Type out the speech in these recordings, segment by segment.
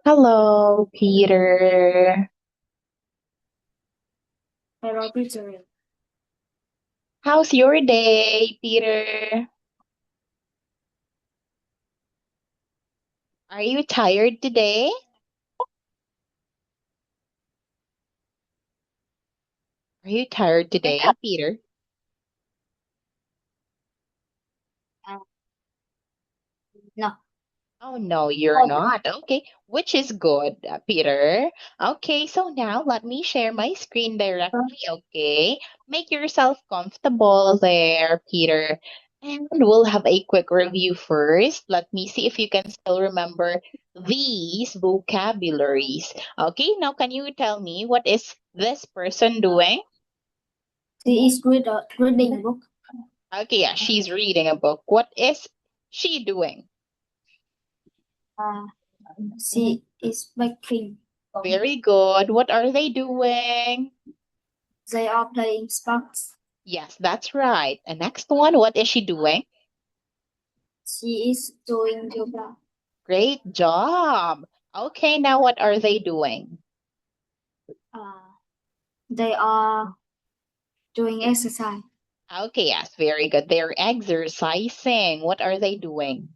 Hello, Peter. Hello, Peter. How's your day, Peter? Are you tired today? Are you tired today, Peter? Uh, no. Oh, no, you're not. Okay, which is good, Peter. Okay, so now let me share my screen directly. Okay, make yourself comfortable there, Peter. And we'll have a quick review first. Let me see if you can still remember these vocabularies. Okay, now can you tell me what is this person doing? She is reading a book. Okay, yeah, she's reading a book. What is she doing? Uh, she is baking. Very good. What are they doing? They are playing sports. Yes, that's right. And next one, what is she doing? She is doing yoga. Great job. Okay, now what are they doing? Uh, they are doing exercise. Okay, yes, very good. They're exercising. What are they doing?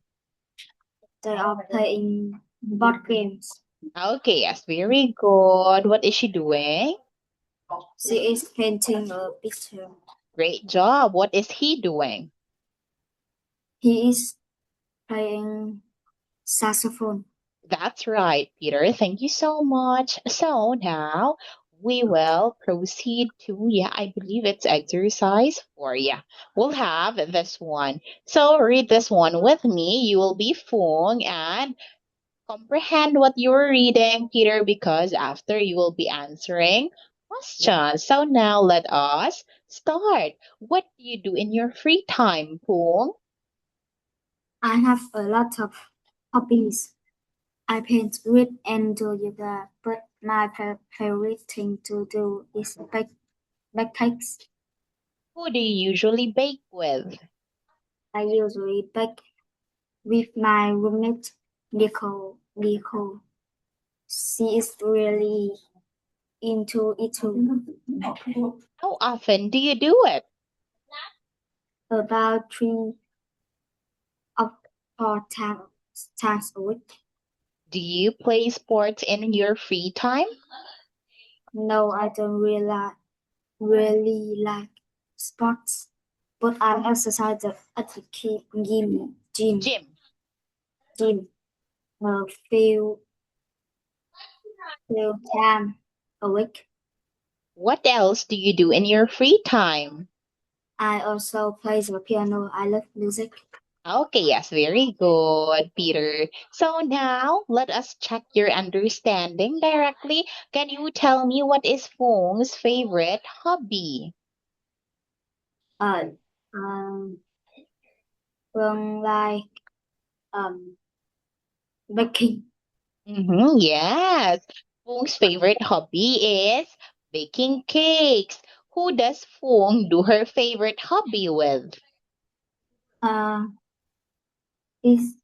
They are playing board games. Okay, yes, very good. What is she doing? She is painting a picture. Great job. What is he doing? He is playing saxophone. That's right, Peter. Thank you so much. So now we will proceed to, yeah, I believe it's exercise 4. Yeah, we'll have this one. So read this one with me. You will be Fung and comprehend what you're reading, Peter, because after you will be answering questions. So now let us start. What do you do in your free time, Fung? I have a lot of hobbies. I paint, read, and do yoga, but my favorite thing to do is bake cakes. Who do you usually bake with? I usually bake with my roommate, Nicole. Nicole. She is really into it too. How often do you do it? About three or four times a week. Do you play sports in your free time? No, I don't really like sports, but I exercise at the Gym. gym a few times a week. What else do you do in your free time? I also play the piano. I love music. Okay, yes, very good, Peter. So now let us check your understanding directly. Can you tell me what is Fong's favorite hobby? Uh, um, from like um baking. Yes. Fong's favorite hobby is baking cakes. Who does Fong do her favorite hobby with? Uh, is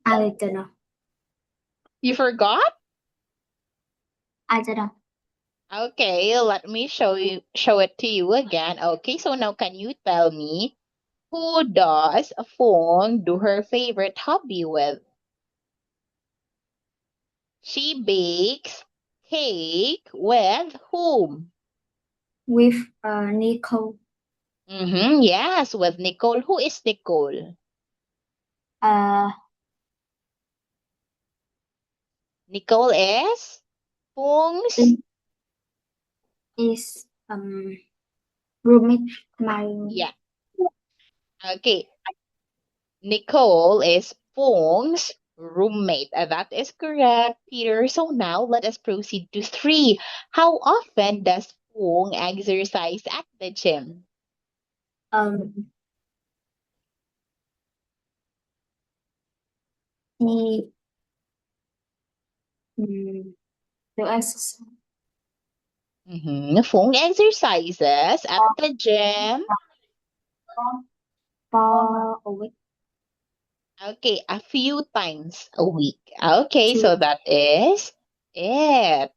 I don't know. You forgot? I don't know. Okay, let me show it to you again. Okay, so now can you tell me who does Fong do her favorite hobby with? She bakes cake with whom? With Nicole. Yes, with Nicole. Who is Nicole? Uh, Nicole is Fong's. is is roommate my Yeah. Okay. Nicole is Fong's roommate. That is correct, Peter. So now let us proceed to 3. How often does Fong exercise at the gym? um he do exercise Phone exercises at the gym. 4 a week. Okay, a few times a week. Okay, 2. so that is it.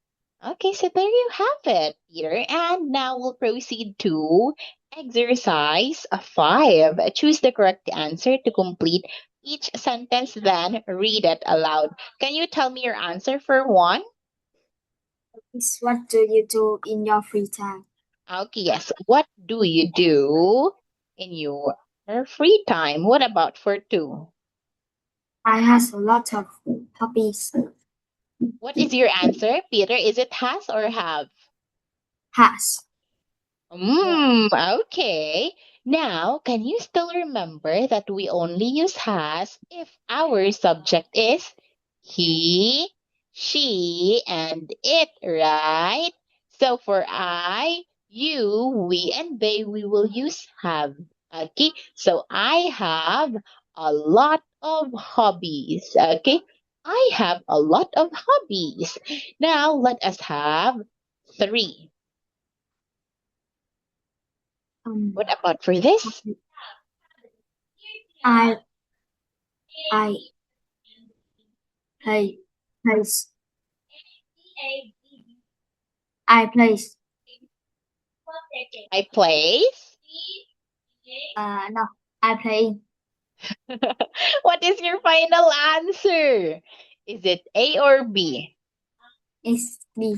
Okay, so there you have it, Peter. And now we'll proceed to exercise 5. Choose the correct answer to complete each sentence, then read it aloud. Can you tell me your answer for 1? Is what do you do in your free time? Okay, yes. What do you do in your free time? What about for 2? I have a lot of hobbies. What is your answer, Peter? Is it has or have? Has. Okay. Now, can you still remember that we only use has if our subject is he, she, and it, right? So for I, you, we, and they, we will use have. Okay, so I have a lot of hobbies. Okay, I have a lot of hobbies. Now, let us have 3. What about for this? I I play place. I place. I place. No. I play. What is your final answer? Is it A or B? Is B.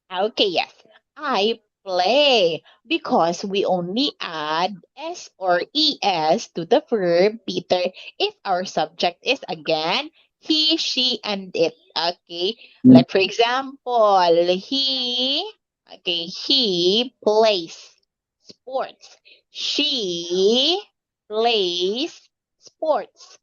Okay, yes. I play because we only add S or ES to the verb, Peter, if our subject is again he, she, and it. Okay. Like for example, he plays sports. She plays sports.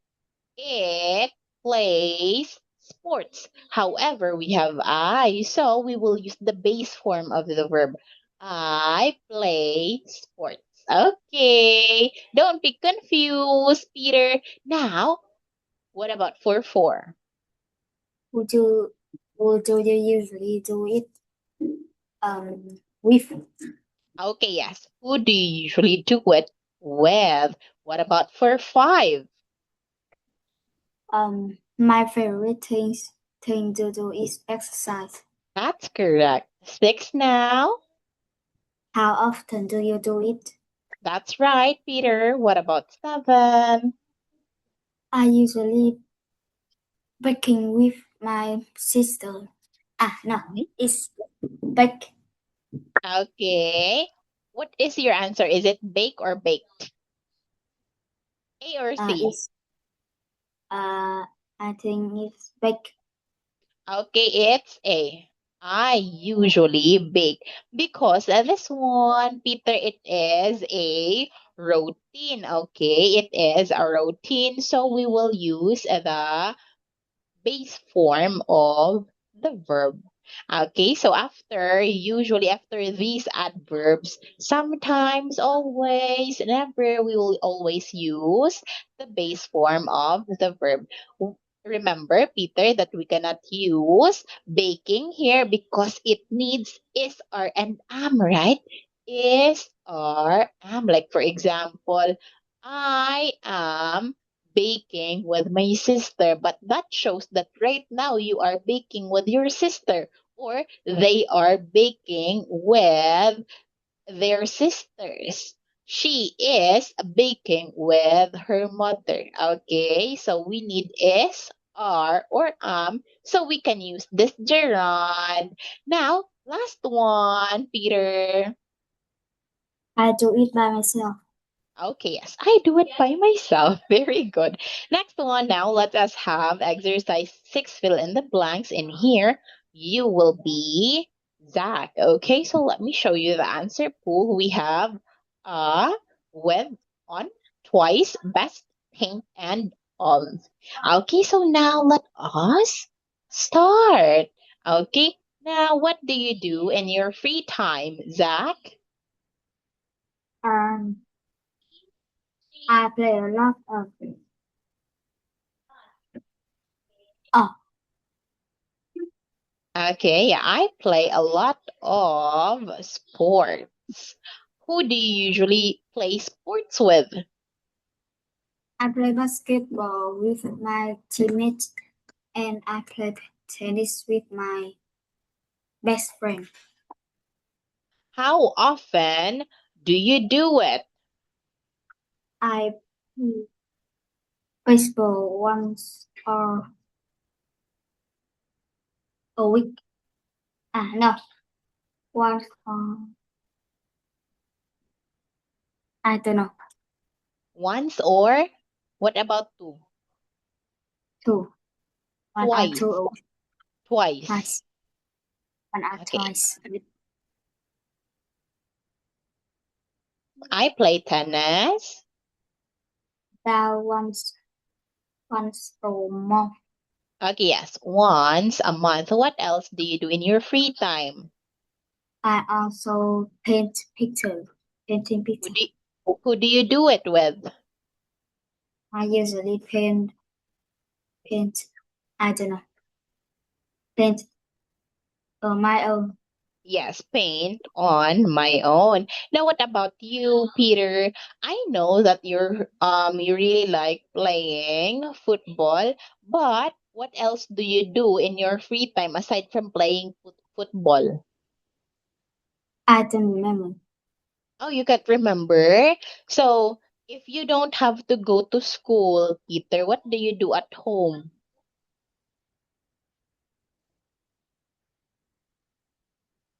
It plays sports. However, we have I, so we will use the base form of the verb. I play sports. Okay, don't be confused, Peter. Now, what about for 4? Would you usually do it with? Okay, yes. Who do you usually do it with? What about for 5? My favorite thing to do is exercise. That's correct. 6 now. How often do you do it? That's right, Peter. What about 7? I usually baking with my sister. No, it's bake. Okay. What is your answer? Is it bake or baked? A or C? It's I think it's bake. Okay, it's A. I usually bake because this one, Peter, it is a routine. Okay, it is a routine. So we will use the base form of the verb. Okay, so usually after these adverbs, sometimes, always, never, we will always use the base form of the verb. Remember, Peter, that we cannot use baking here because it needs is, are, and am, right? Is, are, am. Like, for example, I am baking with my sister, but that shows that right now you are baking with your sister, or they are baking with their sisters. She is baking with her mother. Okay, so we need is, are, or so we can use this gerund. Now, last one, Peter. I do it by myself. Okay, yes, I do it by myself. Very good. Next one, now let us have exercise 6, fill in the blanks. In here, you will be Zach. Okay, so let me show you the answer pool. We have with, on, twice, best, paint, and all. Okay, so now let us start. Okay, now what do you do in your free time, Zach? Um, I play a lot of. Oh, Okay, yeah, I play a lot of sports. Who do you usually play sports with? I play basketball with my teammates and I play tennis with my best friend. How often do you do it? I play baseball once or a week. No, once I don't know, Once or what about two? two. One or Twice. two a week. Twice. Twice. One or Okay. twice. I play tennis. That once a month. Okay, yes, once a month. What else do you do in your free time? I also painting pictures. Who do you do it with? I usually paint. I don't know. Paint on my own. Yes, paint on my own. Now, what about you, Peter? I know that you really like playing football, but what else do you do in your free time aside from playing football? I don't remember. Oh, you can't remember? So, if you don't have to go to school, Peter, what do you do at home?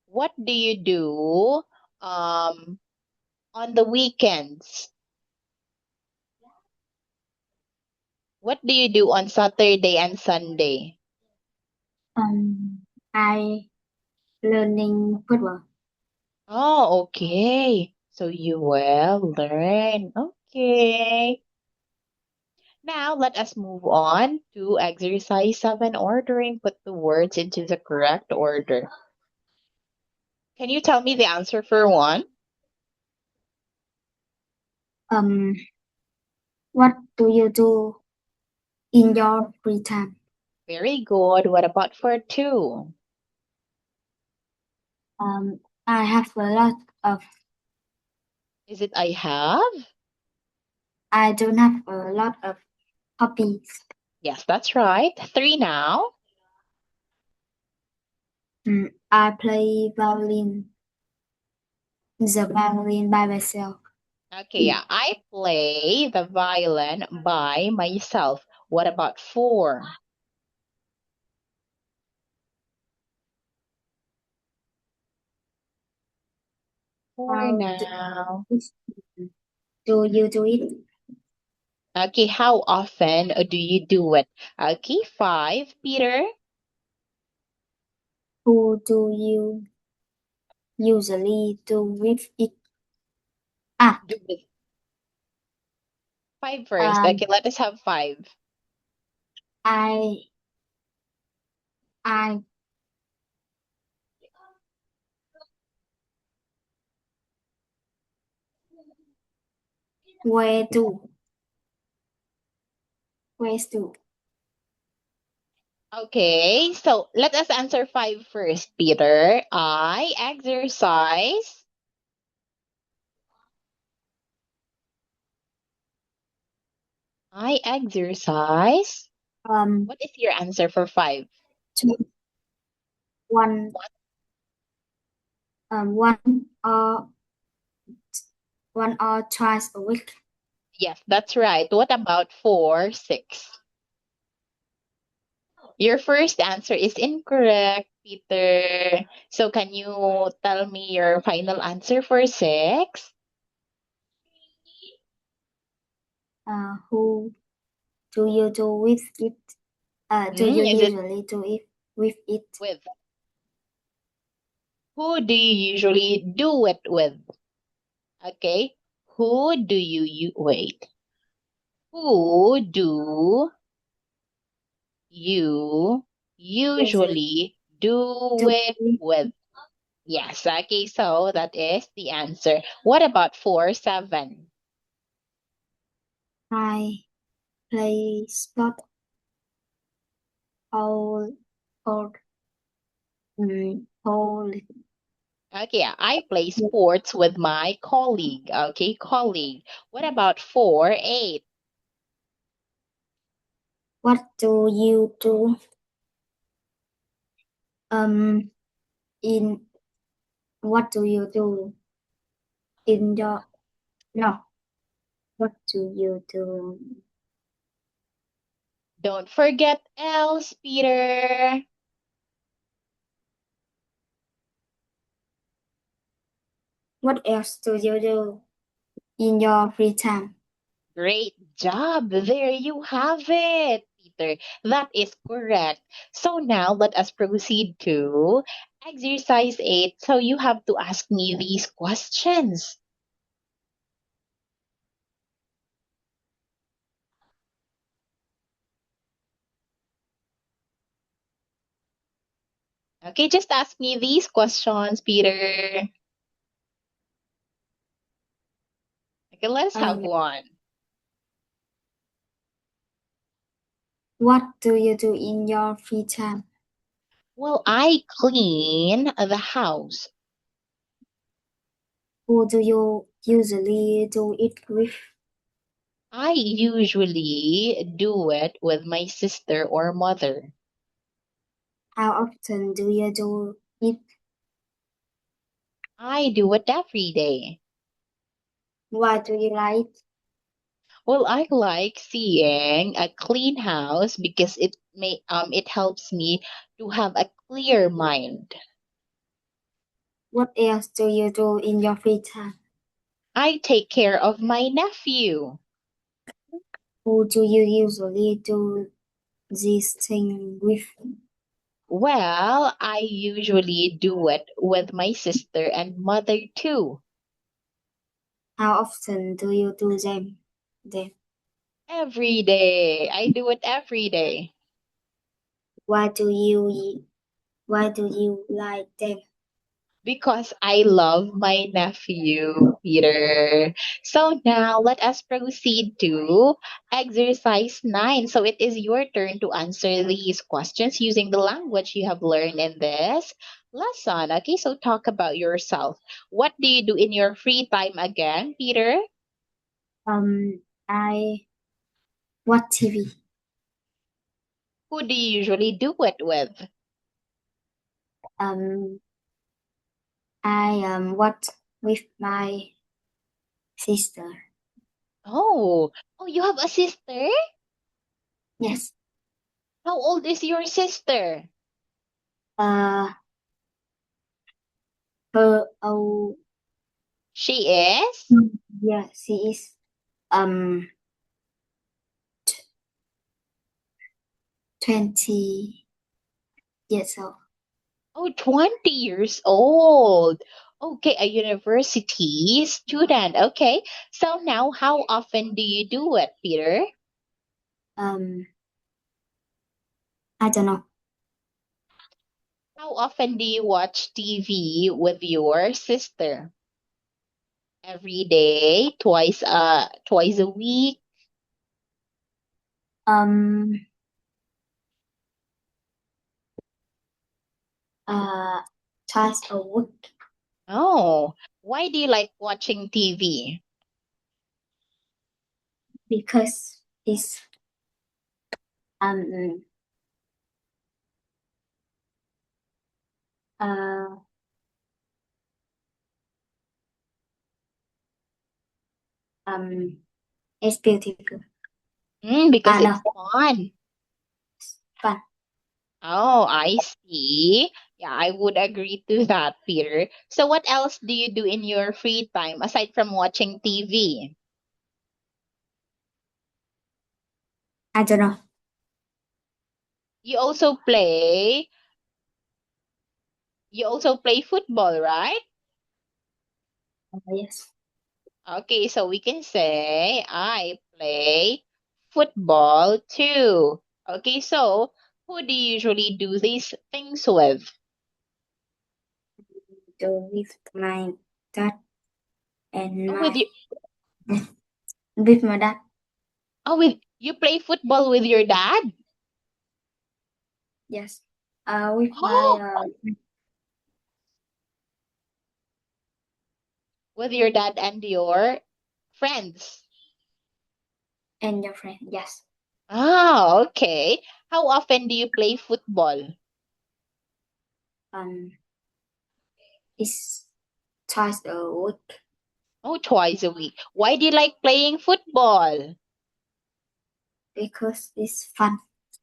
What do you do um on the weekends? What do you do on Saturday and Sunday? I learning football. Oh, okay. So you will learn. Okay. Now let us move on to exercise 7, ordering. Put the words into the correct order. Can you tell me the answer for one? What do you do in your free time? Very good. What about for 2? I have a lot of. Is it I have? I don't have a lot of hobbies. Yes, that's right. 3 now. I play violin. The violin by myself. Okay, yeah. I play the violin by myself. What about 4? 4 How now. do you do it? Okay, how often do you do it? Okay, 5, Peter. Who do you usually do with it? Do it. 5 first. Um, Okay, let us have 5. I I where to where's to Okay, so let us answer 5 first, Peter. I exercise. I exercise. um What is your answer for 5? two, one one or twice a week. Yes, that's right. What about 4, 6? Your first answer is incorrect, Peter. So can you tell me your final answer for 6? Who do you do with it? Do you Is it usually do it with it? with? Who do you usually do it with? Okay. Who do wait? Who do you Usually usually do do it with with? Yes. Okay. So that is the answer. What about 4, 7? I play sport all all Colleague. Okay, I play sports with my colleague. Okay, colleague. What about 4, 8? What do you do? In what do you do in your no? What do you do? Don't forget else, Peter. What else do you do in your free time? Great job. There you have it, Peter. That is correct. So now let us proceed to exercise 8. So you have to ask me these questions. Okay, just ask me these questions, Peter. Okay, let's have one. What do you do in your free time? Well, I clean the house. Who do you usually do it with? I usually do it with my sister or mother. How often do you do it? I do it every day. Why do you like? Well, I like seeing a clean house because it helps me to have a clear mind. What else do you do in your free time? I take care of my nephew. Who do you usually do this thing with? Well, I usually do it with my sister and mother too. How often do you do them? Every day. I do it every day. Why do you like them? Because I love my nephew, Peter. So now let us proceed to exercise 9. So it is your turn to answer these questions using the language you have learned in this lesson. Okay, so talk about yourself. What do you do in your free time again, Peter? I watch TV. Who do you usually do it with? Um, I watch with my sister. Oh, you have a sister? Yes. How old is your sister? Uh, her She is? yeah, she is um 20 years old. Oh, 20 years old. Okay, a university student. Okay. So now, how often do you do it, Peter? I don't know. How often do you watch TV with your sister? Every day, twice a week? Um, uh, twice a week Oh, why do you like watching TV? because it's um uh um it's beautiful. Because No, it's fun. fun. Oh, I see. Yeah, I would agree to that, Peter. So what else do you do in your free time aside from watching TV? I don't know. You also play you also play football, right? Yes. Okay, so we can say I play football too. Okay, so who do you usually do these things with? Do with my dad and Oh, with my you, with my dad. oh, with you play football with your dad? Yes. With my Oh, With your dad and your friends. And your friend. Yes. Ah, okay. How often do you play football? Um, it's twice a week Oh, twice a week. Why do you like playing football? because it's fun,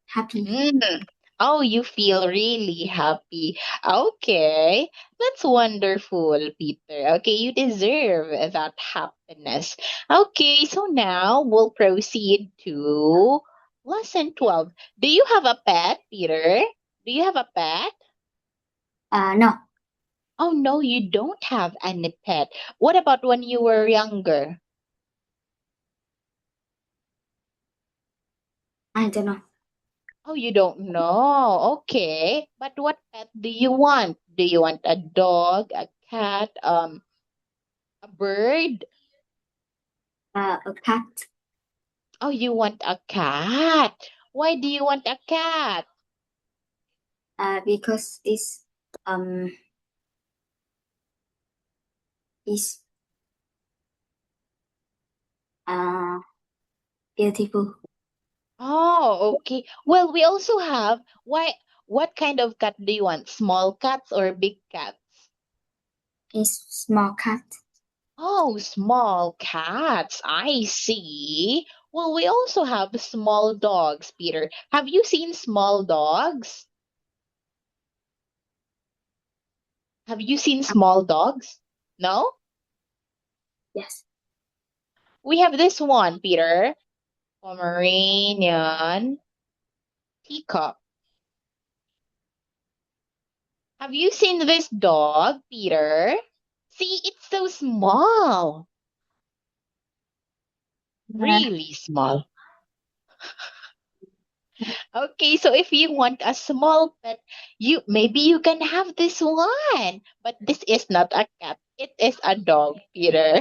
happy. Mm. Oh, you feel really happy. Okay, that's wonderful, Peter. Okay, you deserve that happiness. Okay, so now we'll proceed to lesson 12. Do you have a pet, Peter? Do you have a pet? No, Oh, no, you don't have any pet. What about when you were younger? I don't know. Oh, you don't know. Okay. But what pet do you want? Do you want a dog, a cat, a bird? A cat. Oh, you want a cat. Why do you want a cat? Because um it's uh beautiful. Oh, okay. Well, we also have what kind of cat do you want? Small cats or big cats? It's small cat. Oh, small cats. I see. Well, we also have small dogs, Peter. Have you seen small dogs? Have you seen small dogs? No? Yes. We have this one, Peter. Pomeranian teacup. Have you seen this dog, Peter? See, it's so small. Really small. Okay, so if you want a small pet, you can have this one. But this is not a cat. It is a dog, Peter.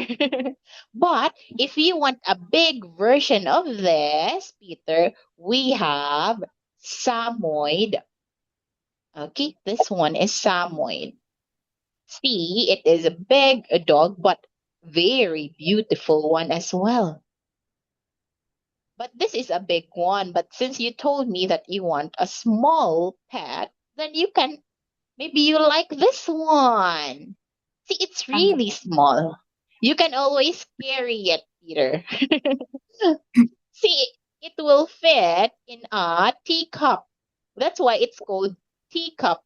But if you want a big version of this, Peter, we have Samoyed. Okay, this one is Samoyed. See, it is a big dog, but very beautiful one as well. But this is a big one. But since you told me that you want a small pet, then maybe you like this one. See, it's Um, really small. You can always carry it, Peter. See, it will fit in a teacup. That's why it's called teacup.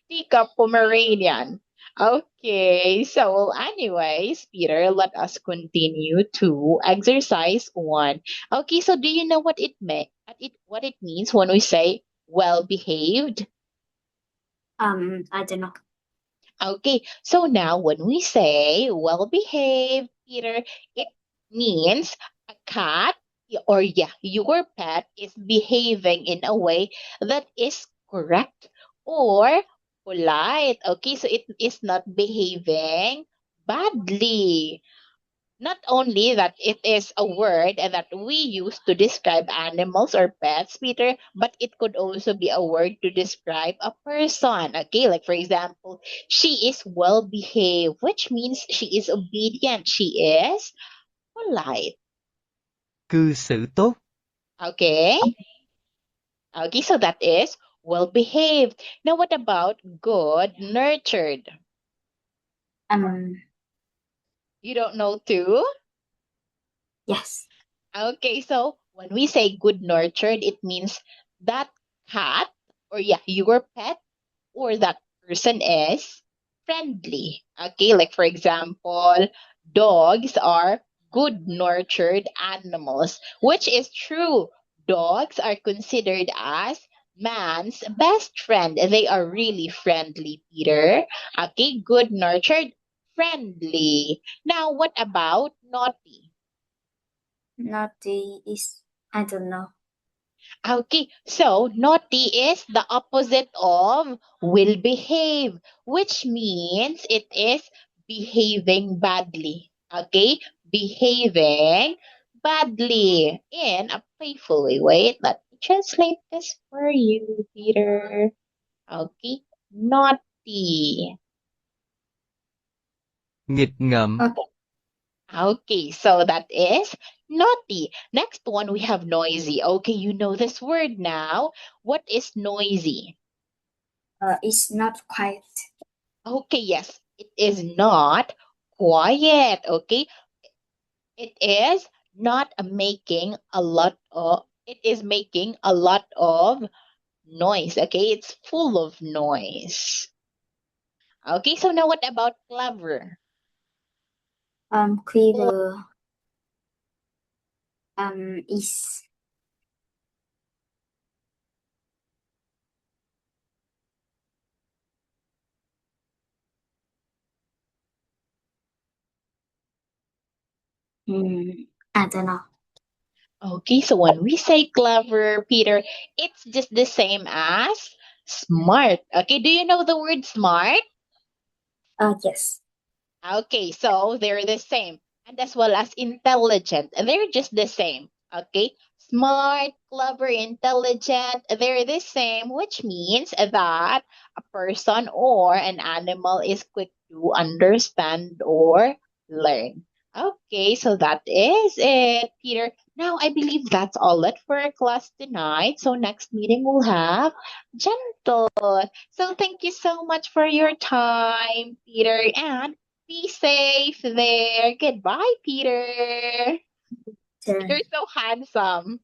Teacup Pomeranian. Okay, so well, anyways, Peter, let us continue to exercise one. Okay, so do you know what it means when we say well behaved? I don't know. Okay, so now when we say well behaved, Peter, it means a cat or yeah, your pet is behaving in a way that is correct or polite. Okay, so it is not behaving badly. Not only that it is a word that we use to describe animals or pets, Peter, but it could also be a word to describe a person. Okay, like for example, she is well behaved, which means she is obedient, she is polite. Cư xử tốt, Okay, okay, so that is well behaved. Now, what about good nurtured? Um, You don't know too? yes. Okay, so when we say good nurtured, it means that cat or yeah, your pet or that person is friendly. Okay, like for example, dogs are good nurtured animals, which is true. Dogs are considered as man's best friend. They are really friendly, Peter. Okay, good nurtured, friendly. Now, what about naughty? Naughty is I don't know. Okay, so naughty is the opposite of will behave, which means it is behaving badly. Okay, behaving badly in a playful way. Wait, let me translate this for you, Peter. Okay, naughty. nghịch ngợm, Okay. Okay, so that is naughty. Next one, we have noisy. Okay, you know this word now. What is noisy? It's not quiet. Okay, yes, it is not quiet. Okay, it is not making a lot of, it is making a lot of noise. Okay, it's full of noise. Okay, so now what about clever? Clever. Is I don't know. Okay, so when we say clever, Peter, it's just the same as smart. Okay, do you know the word smart? Yes. Okay, so they're the same. And as well as intelligent, they're just the same. Okay, smart, clever, intelligent, they're the same, which means that a person or an animal is quick to understand or learn. Okay, so that is it, Peter. Now, I believe that's all it for our class tonight. So, next meeting we'll have gentle. So, thank you so much for your time, Peter, and be safe there. Goodbye, Peter. Sure. You're so handsome.